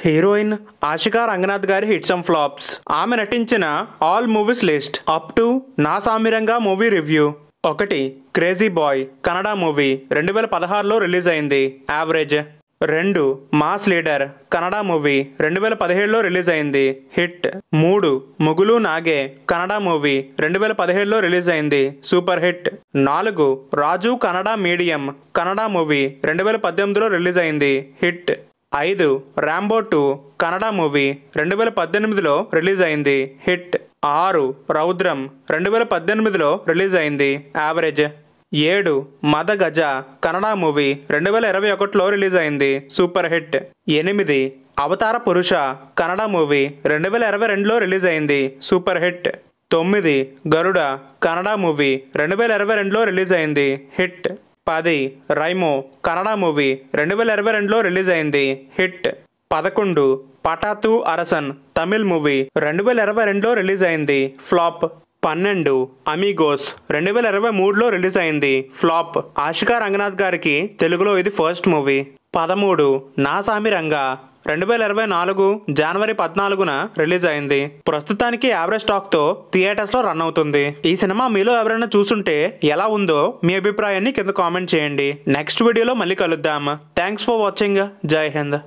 Heroine Ashika Ranganath గారి hits and flops. ఆమె నటించిన all movies list up to Naa Saamiranga movie review. 1. Crazy boy Kannada movie 2016లో release అయింది, average. 2. Mass leader Kannada movie 2017లో release అయింది, హిట్. 3. ముగులు నాగే కన్నడ మూవీ 2017లో రిలీజ్ అయింది, super hit. 4. Raju Kannada medium Kannada movie 2018లో రిలీజ్ అయింది, హిట్. 5. రాంబో 2 కన్నడ మూవీ 2018లో రిలీజ్ అయింది, హిట్. 6. రౌద్రం 2018లో రిలీజ్ అయింది, average. 7. Madhagaja Kannada movie 2021లో రిలీజ్ అయింది, super hit. 8. Avatara Purusha Kannada movie 2022లో రిలీజ్ అయింది, super hit. 9. Garuda Kannada movie 2022లో రిలీజ్ అయింది, హిట్. 10. రైమో కన్నడ మూవీ 2022లో రిలీజ్ అయింది, హిట్. 11. పటాతు అరసన్ తమిళ్ మూవీ 2022లో రిలీజ్ అయింది, ఫ్లాప్. 12. అమిగోస్ 2023లో రిలీజ్ అయింది, ఫ్లాప్. ఆషికా రంగనాథ్ గారికి తెలుగులో ఇది ఫస్ట్ మూవీ. 13. నా సామిరంగా 2024 జనవరి 14న రిలీజ్ అయింది. ప్రస్తుతానికి యావరేజ్ టాక్ తో థియేటర్స్ లో రన్ అవుతుంది. ఈ సినిమా మీలో ఎవరైనా చూసుంటే ఎలా ఉందో మీ అభిప్రాయాన్ని కింద కామెంట్ చేయండి. నెక్స్ట్ వీడియోలో మళ్ళీ కలుద్దాం. Thanks for watching. జై హింద్.